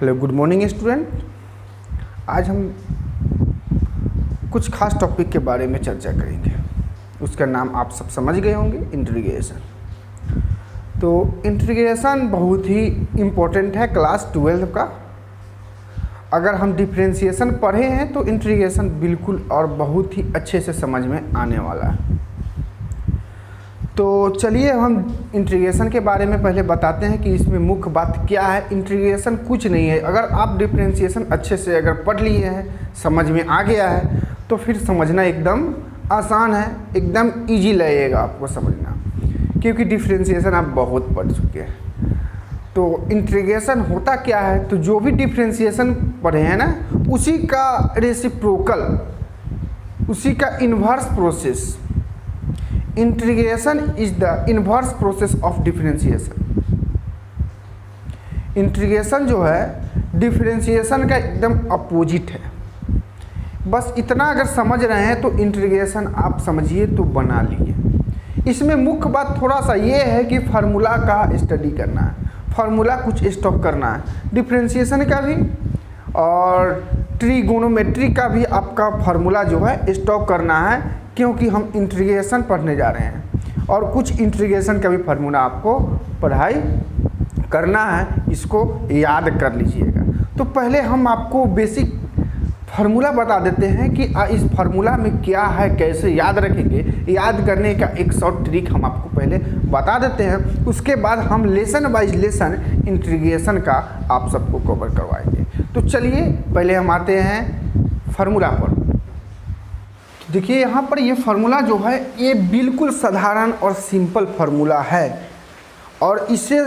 Hello, good morning student. आज हम कुछ खास टॉपिक के बारे में चर्चा करेंगे। उसका नाम आप सब समझ गए होंगे, इंटीग्रेशन। तो इंटीग्रेशन बहुत ही इम्पोर्टेंट है क्लास 12 का। अगर हम डिफरेंशिएशन पढ़े हैं तो इंटीग्रेशन बिल्कुल और बहुत ही अच्छे से समझ में आने वाला है। तो चलिए हम इंटीग्रेशन के बारे में पहले बताते हैं कि इसमें मुख्य बात क्या है। इंटीग्रेशन कुछ नहीं है। अगर आप डिफरेंशिएशन अच्छे से अगर पढ़ लिए हैं, समझ में आ गया है, तो फिर समझना एकदम आसान है, एकदम इजी लगेगा आपको समझना, क्योंकि डिफरेंशिएशन आप बहुत पढ़ चुके हैं। तो इंटीग्रेशन होता क्या है, तो जो भी डिफरेंशिएशन पढ़े हैं ना, उसी का रेसिप्रोकल, उसी का inverse process. Integration is the inverse process of differentiation. Integration जो है डिफरेंशिएशन का एकदम अपोजिट है। बस इतना अगर समझ रहे हैं तो इंटीग्रेशन आप समझिए तो बना लिए। इसमें मुख्य बात थोड़ा सा ये है कि फार्मूला का स्टडी करना है, फार्मूला कुछ स्टॉप करना है। डिफरेंशिएशन का भी और ट्रिगोनोमेट्री का भी आपका फार्मूला जो है स्टॉप करना है, क्योंकि हम इंटीग्रेशन पढ़ने जा रहे हैं और कुछ इंटीग्रेशन का भी फार्मूला आपको पढ़ाई करना है। इसको याद कर लीजिएगा। तो पहले हम आपको बेसिक फार्मूला बता देते हैं कि इस फार्मूला में क्या है, कैसे याद रखेंगे। याद करने का एक शॉर्ट ट्रिक हम आपको पहले बता देते हैं। उसके बाद हम लेसन वाइज लेसन इंटीग्रेशन का आप सबको कवर करवाएंगे। तो चलिए पहले हम आते हैं फार्मूला पर। देखिए यहाँ पर ये फार्मूला जो है ये बिल्कुल साधारण और सिंपल फार्मूला है, और इसे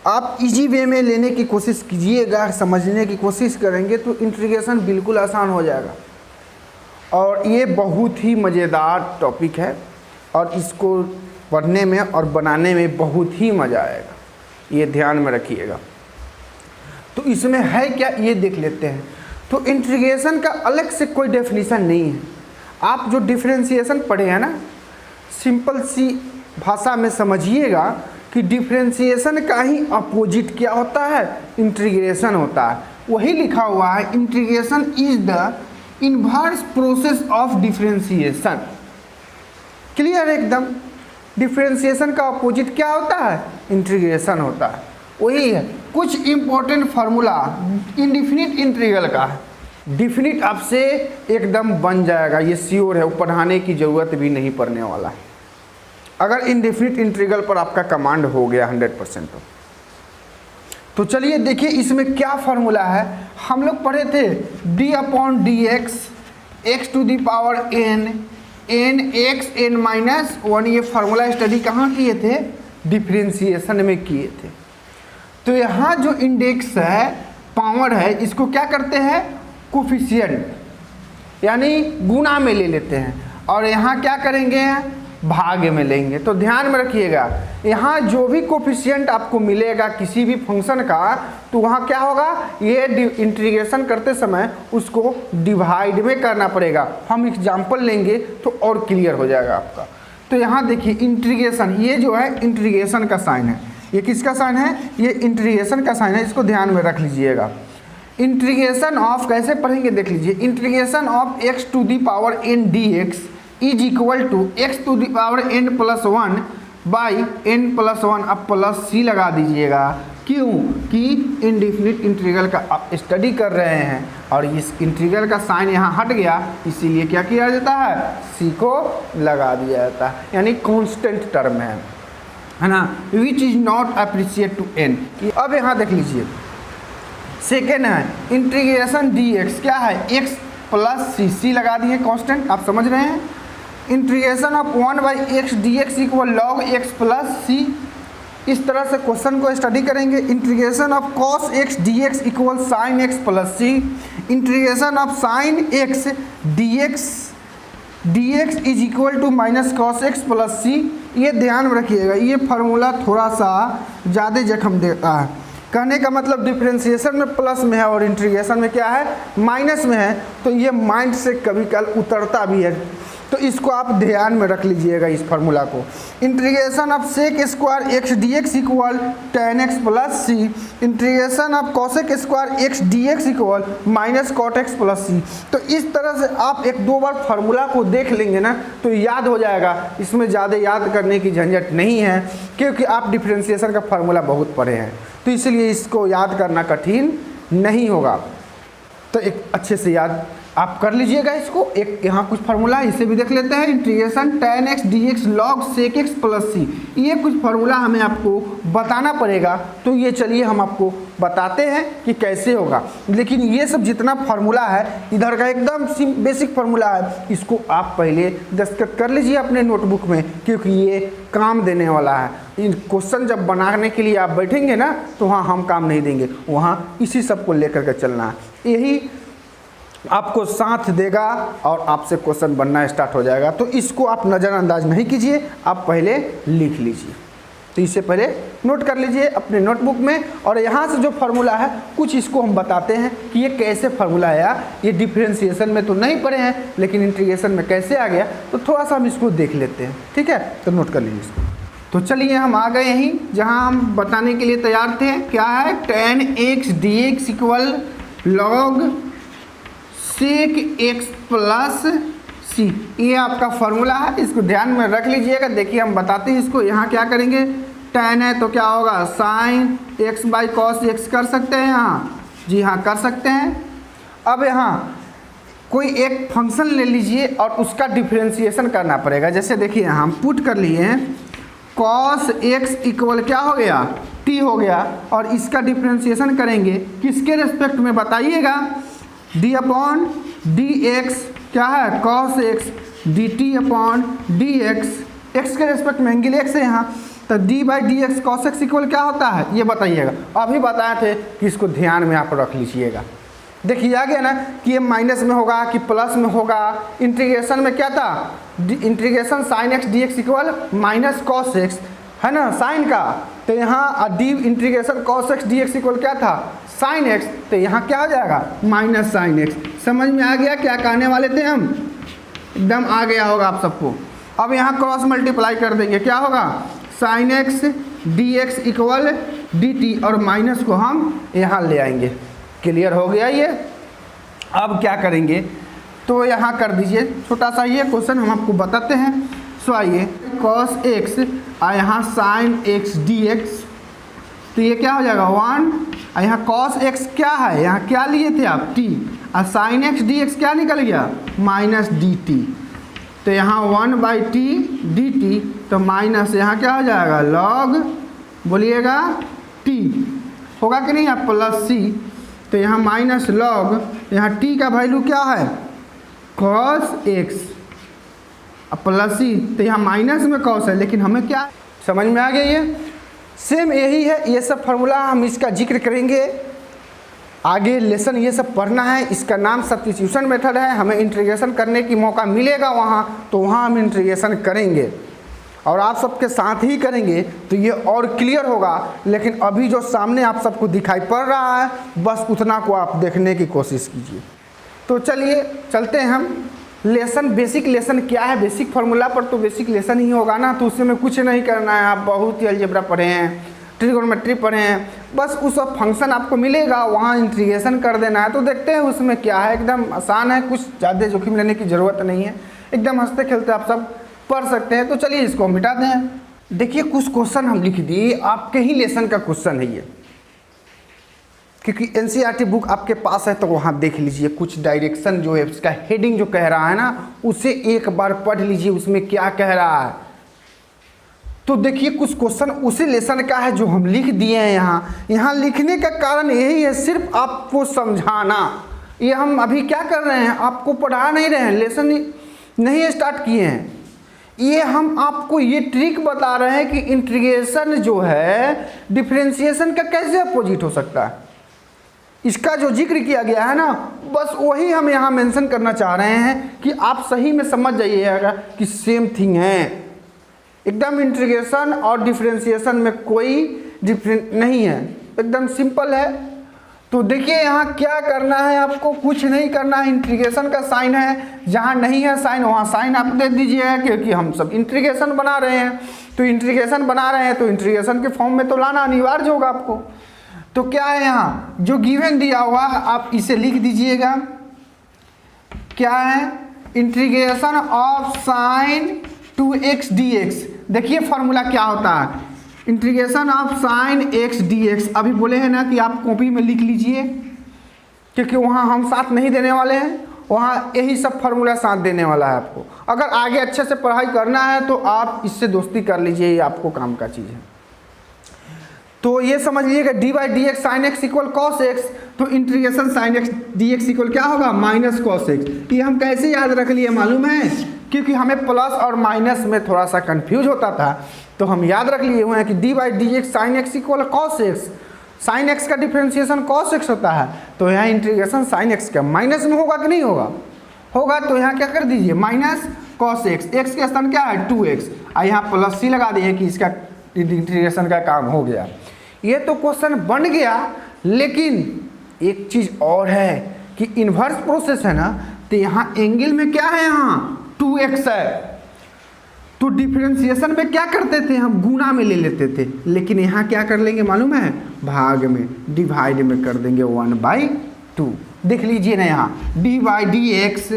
आप इजी वे में लेने की कोशिश कीजिएगा, समझने की कोशिश करेंगे तो इंटीग्रेशन बिल्कुल आसान हो जाएगा। और ये बहुत ही मज़ेदार टॉपिक है और इसको पढ़ने में और बनाने में बहुत ही मज़ा आएगा, ये ध्यान में रखिएगा। तो इसमें है क्या ये देख लेते हैं। तो इंटीग्रेशन का अलग से कोई डेफिनेशन नहीं है। आप जो डिफरेंशिएशन पढ़े हैं ना, सिंपल सी भाषा में समझिएगा कि डिफरेंशिएशन का ही अपोजिट क्या होता है, इंटीग्रेशन होता है। वही लिखा हुआ है, integration is the inverse process of differentiation. Clear एकदम। डिफरेंशिएशन का अपोजिट क्या होता है, इंटीग्रेशन होता है। वही है। कुछ इंपॉर्टेंट फार्मूला इंडेफिनिट इंटीग्रल का है, डिफिनिट आपसे एकदम बन जाएगा, ये श्योर है। वो पढ़ाने की ज़रूरत भी नहीं पड़ने वाला है अगर इंडेफिनिट इंटीग्रल पर आपका कमांड हो गया 100%। तो चलिए देखिए इसमें क्या फार्मूला है। हम लोग पढ़े थे d/dx x to the power n x n-1। ये फार्मूला स्टडी कहाँ किए थे, डिफरेंशिएशन में किए थे। तो यहाँ जो इंडेक्स है, पावर है, इसको क्या करते हैं, कोफिशिएंट यानी गुणा में ले लेते हैं, और यहाँ क्या करेंगे, भाग में लेंगे। तो ध्यान में रखिएगा, यहाँ जो भी कोफिशिएंट आपको मिलेगा किसी भी फंक्शन का, तो वहाँ क्या होगा, ये इंटीग्रेशन करते समय उसको डिवाइड में करना पड़ेगा। हम एग्जाम्पल लेंगे तो और क्लियर हो जाएगा आपका। तो यहाँ देखिए इंटीग्रेशन, ये जो है इंटीग्रेशन का साइन है। ये किसका साइन है, ये इंटीग्रेशन का साइन है, इसको ध्यान में रख लीजिएगा। इंटीग्रेशन ऑफ कैसे पढ़ेंगे देख लीजिए। Integration of x to the power n dx is equal to x to the power n+1 by n+1। अब प्लस c लगा दीजिएगा, क्यों कि इंडेफिनिट इंटीग्रल का आप स्टडी कर रहे हैं और इस इंटीग्रल का साइन यहाँ हट गया, इसीलिए क्या किया जाता है, c को लगा दिया जाता है, यानी कांस्टेंट टर्म है ना, which is not appreciate to n। अब यहाँ देख लीजिए सेकेंड है इंटीग्रेशन dx क्या है, x प्लस c लगा दिए कांस्टेंट, आप समझ रहे हैं। Integration of 1/x dx equal log x plus c। इस तरह से क्वेश्चन को स्टडी करेंगे। Integration of cos x dx equal sin x plus c। Integration of sin x dx is equal to minus cos x plus c। ये ध्यान में रखिएगा, ये फार्मूला थोड़ा सा ज़्यादा जख्म देता है। कहने का मतलब डिफरेंशिएशन में प्लस में है और इंटीग्रेशन में क्या है, माइनस में है। तो ये माइंड से कभी कल उतरता भी है, तो इसको आप ध्यान में रख लीजिएगा इस फार्मूला को। Integration of sec square x d x equal tan x plus C, integration of cosec square x d x equal minus cot x plus C. तो इस तरह से आप एक दो बार फार्मूला को देख लेंगे ना तो याद हो जाएगा, इसमें ज़्यादा याद करने की झंझट नहीं है क्योंकि आप डिफरेंशिएशन का फार्मूला बहुत पढ़े हैं, तो इसलिए इसको याद करना कठिन नहीं होगा। तो एक अच्छे से याद आप कर लीजिएगा इसको। एक यहाँ कुछ फार्मूला इसे भी देख लेते हैं। Integration tan x dx log sec x plus C, ये कुछ फार्मूला हमें आपको बताना पड़ेगा, तो ये चलिए हम आपको बताते हैं कि कैसे होगा। लेकिन ये सब जितना फार्मूला है इधर का एकदम बेसिक फार्मूला है, इसको आप पहले दस्तखत कर लीजिए अपने नोटबुक में क्योंकि ये काम देने वाला है। इन क्वेश्चन जब बनाने के लिए आप बैठेंगे ना तो वहाँ हम काम नहीं देंगे, वहाँ इसी सब को लेकर के चलना है, यही आपको साथ देगा और आपसे क्वेश्चन बनना स्टार्ट हो जाएगा। तो इसको आप नज़रअंदाज नहीं कीजिए, आप पहले लिख लीजिए। तो इसे पहले नोट कर लीजिए अपने नोटबुक में। और यहाँ से जो फार्मूला है कुछ इसको हम बताते हैं कि ये कैसे फार्मूला आया। ये डिफरेंशिएशन में तो नहीं पढ़े हैं लेकिन इंटीग्रेशन में कैसे आ गया, तो थोड़ा सा हम इसको देख लेते हैं, ठीक है। तो नोट कर लीजिए इसको। तो चलिए हम आ गए यहीं जहाँ हम बताने के लिए तैयार थे। क्या है, tan x dx equal log sec x plus C, ये आपका फार्मूला है, इसको ध्यान में रख लीजिएगा। देखिए हम बताते हैं इसको। यहाँ क्या करेंगे, tan है तो क्या होगा sine x by cos x कर सकते हैं यहाँ, जी हाँ कर सकते हैं। अब यहाँ कोई एक फंक्शन ले लीजिए और उसका डिफरेंशिएशन करना पड़ेगा। जैसे देखिए हम पुट कर लिए हैं कॉस x इक्वल क्या हो गया t हो गया, और इसका डिफरेंशिएशन करेंगे किसके रेस्पेक्ट में बताइएगा, d अपॉन डी एक्स क्या है cos x D T upon D X, x के रेस्पेक्ट में एंगल x है यहाँ, तो d by D x cos x equal क्या होता है ये बताइएगा। अभी बताए थे कि इसको ध्यान में आप रख लीजिएगा। देखिए आ गया ना कि ये माइनस में होगा कि प्लस में होगा। इंटीग्रेशन में क्या था, integration sine x d x equal minus cos x है ना साइन का, तो यहाँ D integration cos x d x equal क्या था साइन एक्स, तो यहाँ क्या हो जाएगा माइनस साइन एक्स। समझ में आ गया क्या कहने वाले थे हम, एकदम आ गया होगा आप सबको। अब यहाँ क्रॉस मल्टीप्लाई कर देंगे, क्या होगा sign x d x equal D T, और माइनस को हम यहाँ ले आएंगे। क्लियर हो गया ये। अब क्या करेंगे, तो यहाँ कर दीजिए छोटा सा ये क्वेश्चन हम आपको बताते हैं। सो आइए कॉस एक्स और यहाँ साइन एक्स डी एक्स, तो ये क्या हो जाएगा 1, और यहाँ कॉस एक्स क्या है, यहाँ क्या लिए थे आप t, और साइन एक्स डी एक्स क्या निकल गया माइनस डी टी, तो यहाँ 1 बाई टी डी टी, तो माइनस यहाँ क्या हो जाएगा लॉग बोलिएगा t होगा कि नहीं, आप प्लस सी, तो यहाँ माइनस लॉग, यहाँ t का वैल्यू क्या है कॉस एक्स प्लस सी, तो यहाँ माइनस में कॉस है, लेकिन हमें क्या समझ में आ गया, ये सेम यही है। ये सब फार्मूला हम इसका जिक्र करेंगे आगे, लेसन ये सब पढ़ना है। इसका नाम सब्स्टिट्यूशन मेथड है। हमें इंटीग्रेशन करने की मौका मिलेगा वहाँ, तो वहाँ हम इंटीग्रेशन करेंगे और आप सबके साथ ही करेंगे, तो ये और क्लियर होगा। लेकिन अभी जो सामने आप सबको दिखाई पड़ रहा है बस उतना को आप देखने की कोशिश कीजिए। तो चलिए चलते हैं हम लेसन। बेसिक लेसन क्या है, बेसिक फार्मूला पर तो बेसिक लेसन ही होगा ना, तो उसमें कुछ नहीं करना है। आप बहुत ही अलजेब्रा पढ़े हैं, ट्रिगोनोमेट्री पढ़े हैं, बस उस फंक्शन आपको मिलेगा वहाँ इंटीग्रेशन कर देना है। तो देखते हैं उसमें क्या है, एकदम आसान है, कुछ ज़्यादा जोखिम लेने की ज़रूरत नहीं है, एकदम हंसते खेलते आप सब पढ़ सकते हैं। तो चलिए इसको हम मिटा दें। देखिए कुछ क्वेश्चन हम लिख दिए, आपके ही लेसन का क्वेश्चन है ये, क्योंकि एनसीईआरटी बुक आपके पास है तो वहाँ देख लीजिए। कुछ डायरेक्शन जो है उसका हेडिंग जो कह रहा है ना, उसे एक बार पढ़ लीजिए उसमें क्या कह रहा है। तो देखिए कुछ क्वेश्चन उसी लेसन का है जो हम लिख दिए हैं। यहाँ लिखने का कारण यही है सिर्फ आपको समझाना। ये हम अभी क्या कर रहे हैं, आपको पढ़ा नहीं रहे हैं, लेसन नहीं स्टार्ट किए हैं। ये हम आपको ये ट्रिक बता रहे हैं कि इंटीग्रेशन जो है डिफरेंशिएशन का कैसे अपोजिट हो सकता है। इसका जो जिक्र किया गया है ना, बस वही हम यहाँ मेंशन करना चाह रहे हैं कि आप सही में समझ जाइएगा कि सेम थिंग है। एकदम इंटीग्रेशन और डिफरेंशिएशन में कोई डिफरेंट नहीं है, एकदम सिंपल है। तो देखिए यहाँ क्या करना है, आपको कुछ नहीं करना है। इंटीग्रेशन का साइन है, जहाँ नहीं है साइन वहाँ साइन आप दे दीजिए, क्योंकि हम सब इंटीग्रेशन बना रहे हैं। तो इंटीग्रेशन बना रहे हैं तो इंटीग्रेशन के फॉर्म में तो लाना अनिवार्य होगा आपको। तो क्या है यहाँ जो गिवन दिया हुआ आप इसे लिख दीजिएगा। क्या है, integration of sine 2x dx। देखिए फॉर्मूला क्या होता है, integration of sine x dx। अभी बोले हैं ना कि आप कॉपी में लिख लीजिए, क्योंकि वहाँ हम साथ नहीं देने वाले हैं, वहाँ यही सब फार्मूला साथ देने वाला है आपको। अगर आगे अच्छे से पढ़ाई करना है तो आप इससे दोस्ती कर लीजिए, ये आपको काम का चीज़ है। तो ये समझ लीजिएगा d by D x sine x equal cos x. तो integration sine x d x equal क्या होगा, माइनस कॉस एक्स। ये हम कैसे याद रख लिए मालूम है, क्योंकि हमें प्लस और माइनस में थोड़ा सा कंफ्यूज होता था, तो हम याद रख लिए हुए हैं कि D by D x sine x equal cos x. Sine x का डिफरेंशिएशन कॉस एक्स होता है, तो यहाँ इंटीग्रेशन साइन एक्स का माइनस में होगा कि नहीं होगा, होगा। तो यहाँ क्या कर दीजिए, माइनस कॉस एक्स, एक्स के स्थान क्या है 2x, और यहाँ प्लस सी लगा दिए कि इसका इंटीग्रेशन का काम हो गया। ये तो क्वेश्चन बन गया, लेकिन एक चीज़ और है कि इन्वर्स प्रोसेस है ना, तो यहाँ एंगल में क्या है, यहाँ 2x है। तो डिफरेंशिएशन में क्या करते थे, हम गुना में ले लेते थे, लेकिन यहाँ क्या कर लेंगे मालूम है, भाग में, डिवाइड में कर देंगे 1/2। देख लीजिए ना यहाँ डी बाई डी एक्स,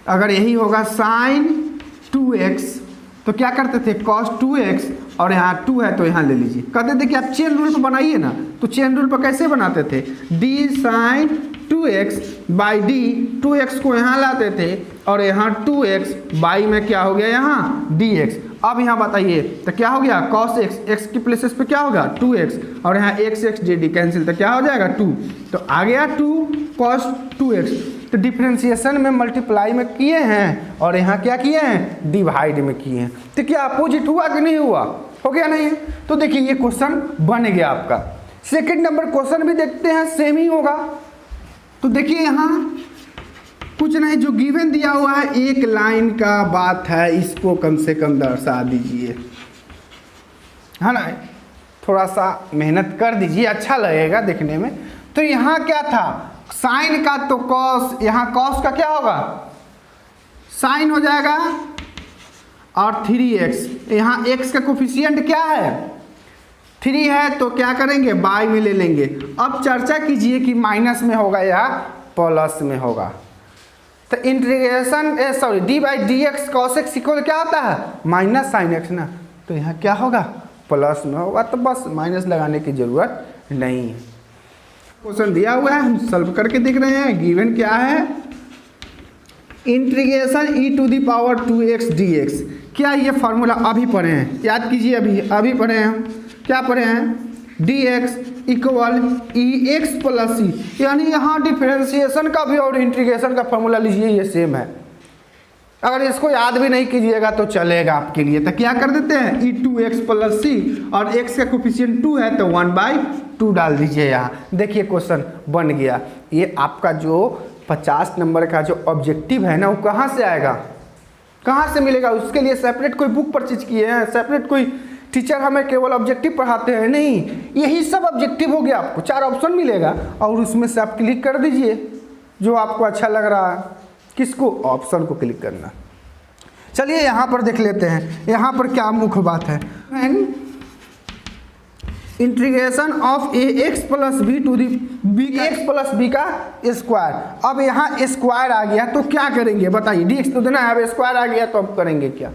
अगर यही होगा साइन 2x, तो क्या करते थे cos 2x, और यहाँ 2 है तो यहाँ ले लीजिए। कहते थे कि आप चेन रूल पर बनाइए ना, तो चेन रूल पर कैसे बनाते थे, d sign 2x by D, 2x को यहाँ लाते थे और यहाँ 2x बाई में क्या हो गया यहाँ dx। अब यहाँ बताइए तो क्या हो गया cos x, x की प्लेसेस पे क्या होगा 2x, और यहाँ x dd कैंसिल, तो क्या हो जाएगा 2, तो आ गया 2 cos 2x। तो डिफरेंशिएशन में मल्टीप्लाई में किए हैं और यहाँ क्या किए हैं, डिवाइड में किए हैं। तो क्या अपोजिट हुआ कि नहीं हुआ, हो गया नहीं है। तो देखिए ये क्वेश्चन बन गया आपका। सेकंड नंबर क्वेश्चन भी देखते हैं, सेम ही होगा। तो देखिए यहाँ कुछ नहीं, जो गिवन दिया हुआ है एक लाइन का बात है, इसको कम से कम दर्शा दीजिए, है ना, थोड़ा सा मेहनत कर दीजिए, अच्छा लगेगा देखने में। तो यहाँ क्या था, साइन का तो कॉस, यहाँ कॉस का क्या होगा, साइन हो जाएगा, और 3x, यहाँ x का कोफिशिएंट क्या है 3 है, तो क्या करेंगे बाई में ले लेंगे। अब चर्चा कीजिए कि माइनस में होगा या प्लस में होगा। तो integration sorry D by D x cos x equal क्या होता है, माइनस साइन एक्स ना, तो यहाँ क्या होगा प्लस में होगा, तो बस माइनस लगाने की जरूरत नहीं है। क्वेश्चन दिया हुआ है, हम सॉल्व करके देख रहे हैं। गिवन क्या है, इंटीग्रेशन e⁻² 2x dx। क्या ये फार्मूला अभी पढ़े हैं, याद कीजिए, अभी पढ़े हैं हम, क्या पढ़े हैं, dx equal ex plus c, यानी यहाँ डिफरेंशिएशन का भी और इंटीग्रेशन का फार्मूला लीजिए, ये सेम है। अगर इसको याद भी नहीं कीजिएगा तो चलेगा आपके लिए। तो क्या कर देते हैं e2x प्लस c, और x का कोफिशिएंट 2 है तो 1/2 डाल दीजिए यहाँ। देखिए क्वेश्चन बन गया। ये आपका जो 50 नंबर का जो ऑब्जेक्टिव है ना, वो कहाँ से आएगा, कहाँ से मिलेगा, उसके लिए सेपरेट कोई बुक परचेज किए हैं, सेपरेट कोई टीचर हमें केवल ऑब्जेक्टिव पढ़ाते हैं, नहीं, यही सब ऑब्जेक्टिव हो गया। आपको 4 ऑप्शन मिलेगा और उसमें से आप क्लिक कर दीजिए जो आपको अच्छा लग रहा है। किसको, ऑप्शन को क्लिक करना। चलिए यहाँ पर देख लेते हैं, यहाँ पर क्या मुख्य बात है, integration of A X plus B to the B X plus B का स्क्वायर। अब यहाँ स्क्वायर आ गया तो क्या करेंगे बताइए, डी एक्स तो देना है, अब स्क्वायर आ गया तो अब करेंगे क्या।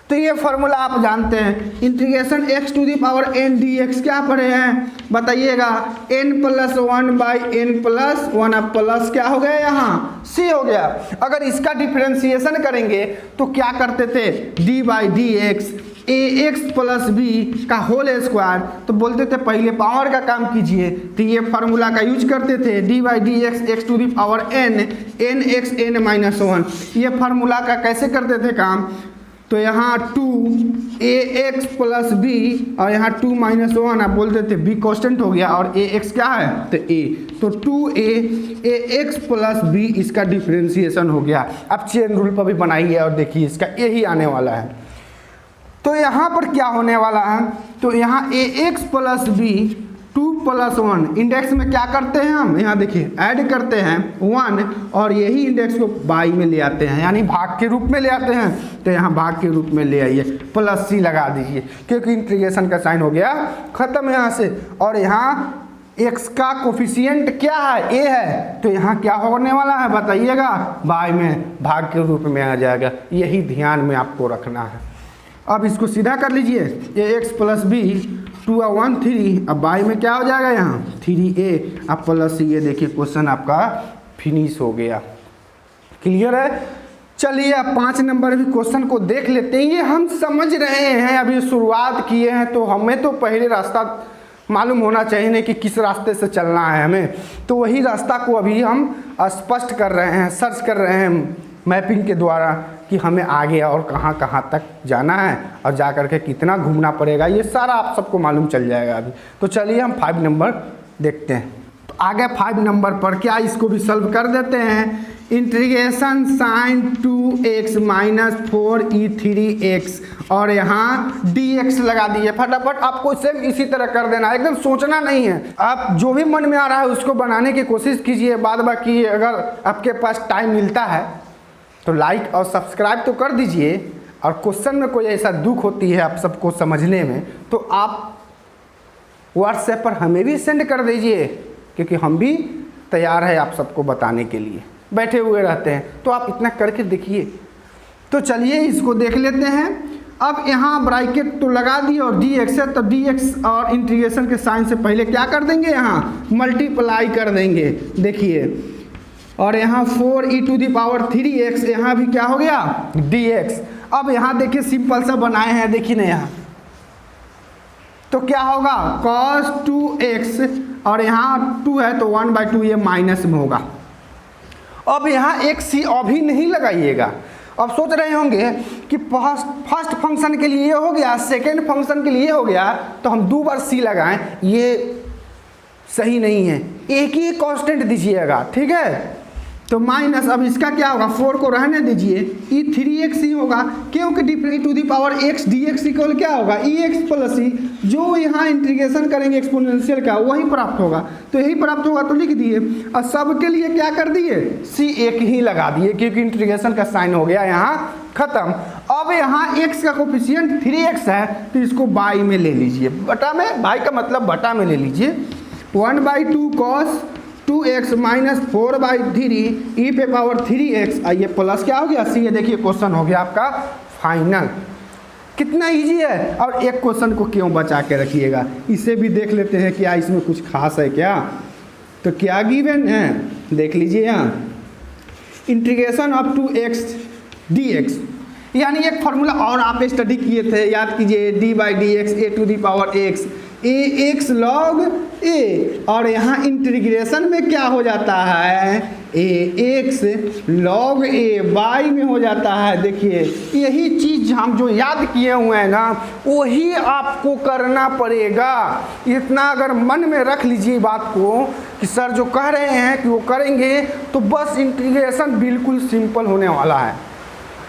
तो ये फॉर्मूला आप जानते हैं, integration x to the power n dx क्या पढ़े हैं बताइएगा, n प्लस 1/n प्लस 1, अब प्लस क्या हो गया यहाँ c हो गया। अगर इसका डिफरेंशिएशन करेंगे तो क्या करते थे, d by D X ax plus B का होल स्क्वायर, तो बोलते थे पहले पावर का काम कीजिए, तो ये फार्मूला का यूज करते थे, d by D X X to the power n x n minus 1। ये फार्मूला का कैसे करते थे काम, तो यहाँ 2ax प्लस बी और यहाँ 2 माइनस 1, आप बोलते थे b कांस्टेंट हो गया और ax क्या है तो a, तो 2ax प्लस बी इसका डिफरेंशिएशन हो गया। अब चेन रूल पर भी बनाइए और देखिए इसका यही आने वाला है। तो यहाँ पर क्या होने वाला है, तो यहाँ ax प्लस बी 2 + 1 इंडेक्स में क्या करते हैं हम, यहाँ देखिए ऐड करते हैं 1 और यही इंडेक्स को बाई में ले आते हैं, यानी भाग के रूप में ले आते हैं। तो यहाँ भाग के रूप में ले आइए, प्लस सी लगा दीजिए क्योंकि इंटीग्रेशन का साइन हो गया खत्म यहाँ से। और यहाँ x का कोफिशिएंट क्या है, a है, तो यहाँ क्या होने वाला है बताइएगा, बाई में भाग के रूप में आ जाएगा। यही ध्यान में आपको रखना है। अब इसको सीधा कर लीजिए, ax + b 2 और 1 3, अब बाई में क्या हो जाएगा यहाँ 3a अब प्लस ये देखिए क्वेश्चन आपका फिनिश हो गया। क्लियर है। चलिए अब 5 नंबर भी क्वेश्चन को देख लेते हैं। ये हम समझ रहे हैं, अभी शुरुआत किए हैं तो हमें तो पहले रास्ता मालूम होना चाहिए नहीं कि किस रास्ते से चलना है हमें, तो वही रास्ता को अभी हम स्पष्ट कर रहे हैं, सर्च कर रहे हैं मैपिंग के द्वारा कि हमें आगे और कहाँ कहाँ तक जाना है और जा कर के कितना घूमना पड़ेगा, ये सारा आप सबको मालूम चल जाएगा अभी। तो चलिए हम 5 नंबर देखते हैं। तो आगे 5 नंबर पर क्या, इसको भी सॉल्व कर देते हैं। इंटीग्रेशन sin 2x - 4e3x और यहाँ dx लगा दिए। फटाफट आपको सेम इसी तरह कर देना है, एकदम सोचना नहीं है। आप जो भी मन में आ रहा है उसको बनाने की कोशिश कीजिए। बाद बाकी अगर आपके पास टाइम मिलता है तो लाइक और सब्सक्राइब तो कर दीजिए, और क्वेश्चन में कोई ऐसा दुख होती है आप सबको समझने में तो आप व्हाट्सएप पर हमें भी सेंड कर दीजिए, क्योंकि हम भी तैयार है आप सबको बताने के लिए, बैठे हुए रहते हैं। तो आप इतना करके देखिए। तो चलिए इसको देख लेते हैं। अब यहाँ ब्रैकेट तो लगा दिए और dx है, तो dx और इंटीग्रेशन के साइन से पहले क्या कर देंगे, यहाँ मल्टीप्लाई कर देंगे। देखिए, और यहाँ 4e⁻3x यहाँ भी क्या हो गया dx। अब यहाँ देखिए सिंपल सा बनाए हैं, देखिए ना यहाँ, तो क्या होगा cos 2x और यहाँ 2 है तो 1/2 ये माइनस में होगा। अब यहाँ एक सी अभी नहीं लगाइएगा। अब सोच रहे होंगे कि फर्स्ट फंक्शन के लिए ये हो गया, सेकेंड फंक्शन के लिए हो गया, तो हम 2 बार सी लगाएं, ये सही नहीं है। एक ही कांस्टेंट दीजिएगा, ठीक है। तो माइनस, अब इसका क्या होगा, 4 को रहने दीजिए, e3x ही होगा, क्योंकि e⁻x dx इक्वल क्या होगा ex + e, जो यहाँ इंटीग्रेशन करेंगे एक्सपोनेंशियल का वही प्राप्त होगा। तो यही प्राप्त होगा तो लिख दिए, और सब के लिए क्या कर दिए c एक ही लगा दिए, क्योंकि इंटीग्रेशन का साइन हो गया यहाँ खत्म। अब यहाँ x का कोफिशिएंट 3x है तो इसको बाई में ले लीजिए, बटा में, बाई का मतलब बटा में ले लीजिए। 1/2 cos 2x - 4/3 e⁻3x, आइए प्लस क्या हो गया c। ये देखिए क्वेश्चन हो गया आपका फाइनल। कितना इजी है। और एक क्वेश्चन को क्यों बचा के रखिएगा, इसे भी देख लेते हैं क्या इसमें कुछ खास है क्या। तो क्या गिवन है देख लीजिए, यहाँ इंटीग्रेशन ऑफ 2x dx, यानी एक फार्मूला और आप स्टडी किए थे, याद कीजिए, d/dx a⁻x ax log a, और यहाँ इंटीग्रेशन में क्या हो जाता है ax log a बाई में हो जाता है। देखिए यही चीज़ हम जो याद किए हुए हैं ना वही आपको करना पड़ेगा। इतना अगर मन में रख लीजिए बात को कि सर जो कह रहे हैं कि वो करेंगे, तो बस इंटीग्रेशन बिल्कुल सिंपल होने वाला है।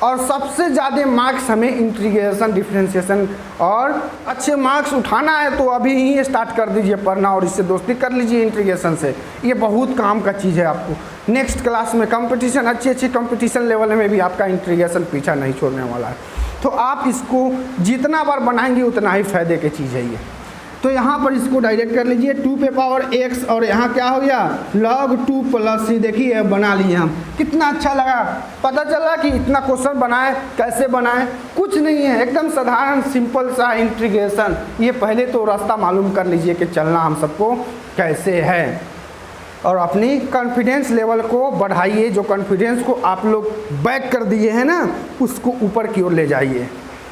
और सबसे ज़्यादा मार्क्स हमें इंटीग्रेशन डिफरेंशिएशन और अच्छे मार्क्स उठाना है, तो अभी ही स्टार्ट कर दीजिए पढ़ना और इससे दोस्ती कर लीजिए इंटीग्रेशन से। ये बहुत काम का चीज़ है। आपको नेक्स्ट क्लास में कंपटीशन, अच्छी कंपटीशन लेवल में भी आपका इंटीग्रेशन पीछा नहीं छोड़ने वाला है। तो आप इसको जितना बार बनाएंगे उतना ही फायदे की चीज़ है ये। तो यहाँ पर इसको डायरेक्ट कर लीजिए 2x, और यहाँ क्या हो गया log 2 + c। देखिए बना लिए हम, कितना अच्छा लगा। पता चला कि इतना क्वेश्चन बनाए, कैसे बनाए, कुछ नहीं है, एकदम साधारण सिंपल सा इंटीग्रेशन। ये पहले तो रास्ता मालूम कर लीजिए कि चलना हम सबको कैसे है, और अपनी कॉन्फिडेंस लेवल को बढ़ाइए। जो कॉन्फिडेंस को आप लोग बैक कर दिए हैं ना, उसको ऊपर की ओर ले जाइए,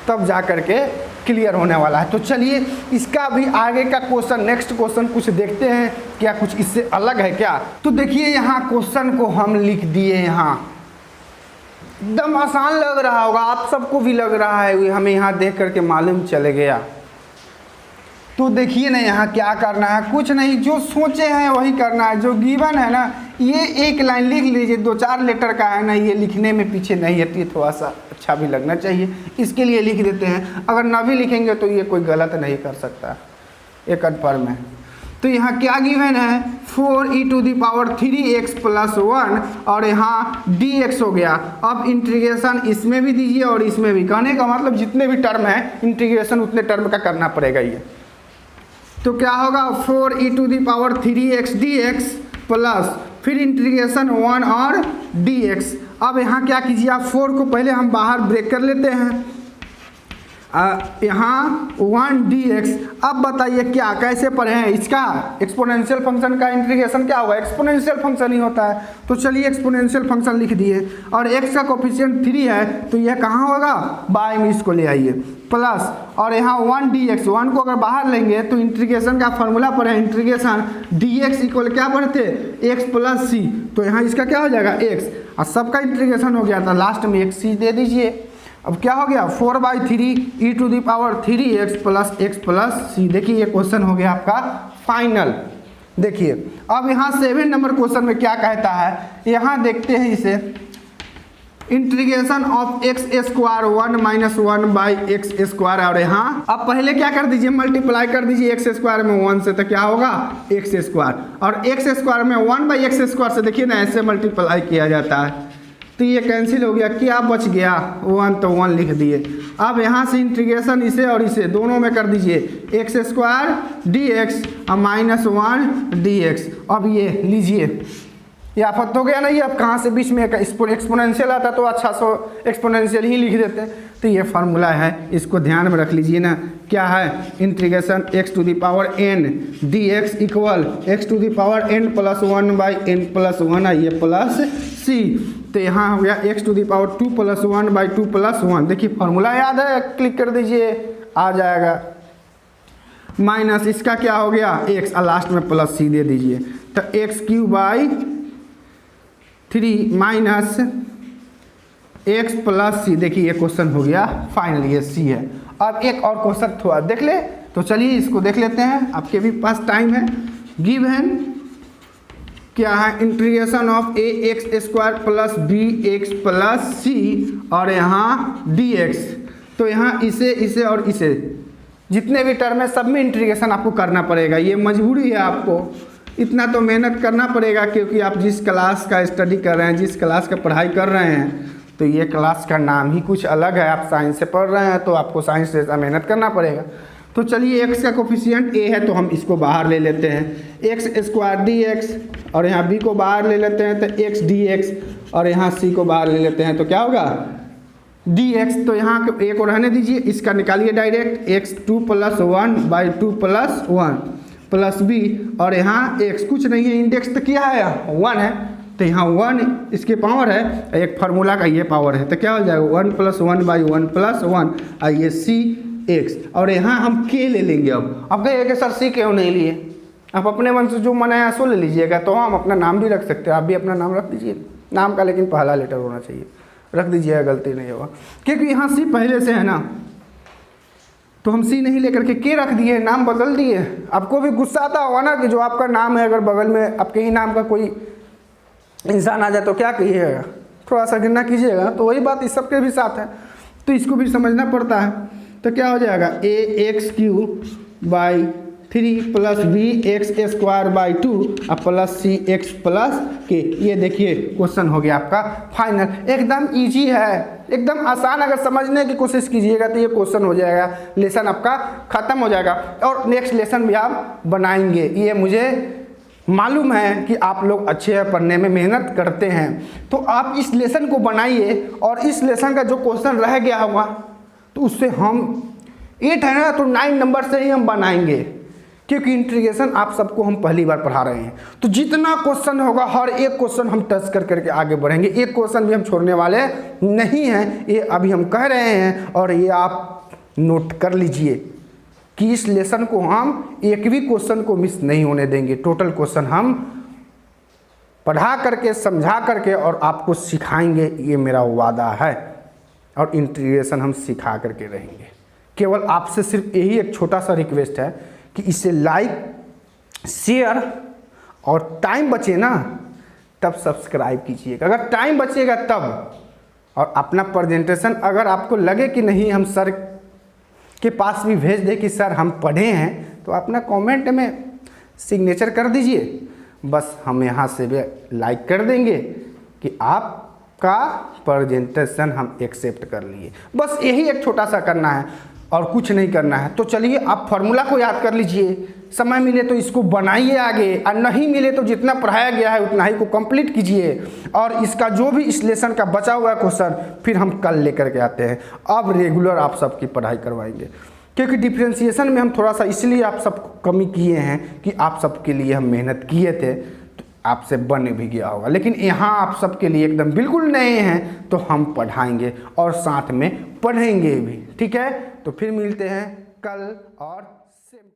तब जा कर के क्लियर होने वाला है। तो चलिए इसका भी आगे का क्वेश्चन, नेक्स्ट क्वेश्चन कुछ देखते हैं, क्या कुछ इससे अलग है क्या। तो देखिए यहाँ क्वेश्चन को हम लिख दिए, यहाँ एकदम आसान लग रहा होगा, आप सबको भी लग रहा है, हमें यहाँ देख करके मालूम चल गया। तो देखिए ना यहाँ क्या करना है, कुछ नहीं, जो सोचे हैं वही करना है। जो गिवन है ना, ये एक लाइन लिख लीजिए, 2-4 लेटर का है ना, ये लिखने में पीछे नहीं हटी, ये थोड़ा सा अच्छा भी लगना चाहिए, इसके लिए लिख देते हैं। अगर ना भी लिखेंगे तो ये कोई गलत नहीं कर सकता, ये कन्फर्म है। तो यहाँ क्या गिवन है 4e⁻³ + 1 और यहाँ dx हो गया। अब इंटीग्रेशन इसमें भी दीजिए और इसमें भी, कहने का मतलब जितने भी टर्म है इंटीग्रेशन उतने टर्म का करना पड़ेगा ये। तो क्या होगा 4e⁻³ dx प्लस फिर इंटीग्रेशन 1 और dx। अब यहाँ क्या कीजिए आप 4 को पहले हम बाहर ब्रेक कर लेते हैं, यहाँ 1 dx। अब बताइए क्या कैसे पढ़े इसका एक्सपोनेंशियल फंक्शन का इंटीग्रेशन क्या होगा, एक्सपोनेंशियल फंक्शन ही होता है। तो चलिए एक्सपोनेंशियल फंक्शन लिख दिए और x का कोफिशिएंट 3 है तो यह कहाँ होगा, बाय में इसको ले आइए प्लस और यहाँ 1 dx, 1 को अगर बाहर लेंगे तो इंटीग्रेशन का फॉर्मूला पर है इंटीग्रेशन dx इक्वल क्या पढ़ते x + c। तो यहाँ इसका क्या हो जाएगा x और सबका इंटीग्रेशन हो गया था, लास्ट में एक c दे दीजिए। अब क्या हो गया 4/3e⁻³ + x + c। देखिए ये क्वेश्चन हो गया आपका फाइनल। देखिए अब यहाँ 7 नंबर क्वेश्चन में क्या कहता है, यहाँ देखते हैं इसे, इंटीग्रेशन ऑफ x² 1 - 1/x² और यहाँ अब पहले क्या कर दीजिए मल्टीप्लाई कर दीजिए x² में 1 से, तो क्या होगा x² और x² में 1/x² से देखिए ना ऐसे मल्टीप्लाई किया जाता है तो ये कैंसिल हो गया, क्या बच गया 1, तो 1 लिख दिए। अब यहाँ से इंटीग्रेशन इसे और इसे दोनों में कर दीजिए x² dx और -1 dx। अब ये लीजिए ये आफत हो गया ना, ये अब कहाँ से बीच में एक्सपोनेंशियल आता तो अच्छा सो एक्सपोनेंशियल ही लिख देते। तो ये फार्मूला है, इसको ध्यान में रख लीजिए ना, क्या है integration x⁴n dx equal x⁴n + 1/n + 1 ये प्लस c। तो यहाँ हो गया x⁴ 2 + 1/2 + 1। देखिए फार्मूला याद है, क्लिक कर दीजिए आ जाएगा, माइनस इसका क्या हो गया x और लास्ट में प्लस c दे दीजिए। तो x³ / माइनस x + c। देखिए ये क्वेश्चन हो गया फाइनल, ये c है। अब एक और क्वेश्चन थोड़ा देख ले, तो चलिए इसको देख लेते हैं, आपके भी पास टाइम है। गिवन क्या है integration of ax² + bx + c और यहाँ dx। तो यहाँ इसे और इसे जितने भी टर्म है सब में इंटीग्रेशन आपको करना पड़ेगा, ये मजबूरी है, आपको इतना तो मेहनत करना पड़ेगा क्योंकि आप जिस क्लास का स्टडी कर रहे हैं, जिस क्लास का पढ़ाई कर रहे हैं, तो ये क्लास का नाम ही कुछ अलग है। आप साइंस से पढ़ रहे हैं तो आपको साइंस जैसा मेहनत करना पड़ेगा। तो चलिए x का कोफिशिएंट a है तो हम इसको बाहर ले लेते हैं, x² dx और यहाँ b को बाहर ले लेते हैं तो x dx और यहाँ c को बाहर ले लेते हैं तो क्या होगा dx। तो यहाँ a को रहने दीजिए, इसका निकालिए डायरेक्ट x2 + 1/2 + 1 प्लस b और यहाँ x कुछ नहीं है, इंडेक्स तो क्या है 1 है, तो यहाँ 1 इसके पावर है, एक फार्मूला का ये पावर है, तो क्या हो जाएगा 1 + 1/1 + 1 और ये c x और यहाँ हम k ले लेंगे। अब कहिए सर c क्यों नहीं लिए, आप अपने मन से जो मन आया सो ले लीजिएगा। तो हम अपना नाम भी रख सकते हैं, आप भी अपना नाम रख दीजिए, नाम का लेकिन पहला लेटर होना चाहिए, रख दीजिएगा, गलती नहीं होगा। क्योंकि यहाँ c पहले से है ना, तो हम c नहीं लेकर के k रख दिए, नाम बदल दिए। आपको भी गुस्सा आता होगा ना कि जो आपका नाम है अगर बगल में आपके ही नाम का कोई इंसान आ जाए तो क्या कहिएगा, थोड़ा सा घृणा कीजिएगा। तो वही बात इस सबके भी साथ है, तो इसको भी समझना पड़ता है। तो क्या हो जाएगा ax³ + bx² 2 plus cx plus k। ये देखिए क्वेश्चन हो गया आपका फाइनल, एकदम इजी है, एकदम आसान। अगर समझने की कोशिश कीजिएगा तो ये क्वेश्चन हो जाएगा, लेसन आपका खत्म हो जाएगा और नेक्स्ट लेसन भी आप बनाएंगे। ये मुझे मालूम है कि आप लोग अच्छे हैं, पढ़ने में मेहनत करते हैं, तो आप इस लेसन को बनाइए और इस लेसन का जो क्वेश्चन रह गया होगा तो उससे हम 8 है ना तो 9 नंबर से ही हम बनाएंगे, क्योंकि इंटीग्रेशन आप सबको हम पहली बार पढ़ा रहे हैं। तो जितना क्वेश्चन होगा हर एक क्वेश्चन हम टच कर करके आगे बढ़ेंगे, एक क्वेश्चन भी हम छोड़ने वाले नहीं हैं, ये अभी हम कह रहे हैं। और ये आप नोट कर लीजिए कि इस लेसन को हम एक भी क्वेश्चन को मिस नहीं होने देंगे, टोटल क्वेश्चन हम पढ़ा करके समझा करके और आपको सिखाएंगे, ये मेरा वादा है। और इंटीग्रेशन हम सिखा करके रहेंगे। केवल आपसे सिर्फ यही एक छोटा सा रिक्वेस्ट है कि इसे लाइक शेयर और टाइम बचे ना तब सब्सक्राइब कीजिएगा, अगर टाइम बचेगा तब। और अपना प्रेजेंटेशन अगर आपको लगे कि नहीं हम सर के पास भी भेज दे कि सर हम पढ़े हैं, तो अपना कमेंट में सिग्नेचर कर दीजिए। बस हम यहाँ से भी लाइक कर देंगे कि आपका प्रेजेंटेशन हम एक्सेप्ट कर लिए। बस यही एक छोटा सा करना है और कुछ नहीं करना है। तो चलिए आप फार्मूला को याद कर लीजिए, समय मिले तो इसको बनाइए आगे, और नहीं मिले तो जितना पढ़ाया गया है उतना ही को कंप्लीट कीजिए। और इसका जो भी इस लेसन का बचा हुआ क्वेश्चन फिर हम कल लेकर के आते हैं। अब रेगुलर आप सबकी पढ़ाई करवाएंगे, क्योंकि डिफ्रेंशिएशन में हम थोड़ा सा इसलिए आप सबको कमी किए हैं कि आप सबके लिए हम मेहनत किए थे, तो आपसे बन भी गया होगा। लेकिन यहाँ आप सबके लिए एकदम बिल्कुल नए हैं, तो हम पढ़ाएंगे और साथ में पढ़ेंगे भी। ठीक है, तो फिर मिलते हैं कल और सेम।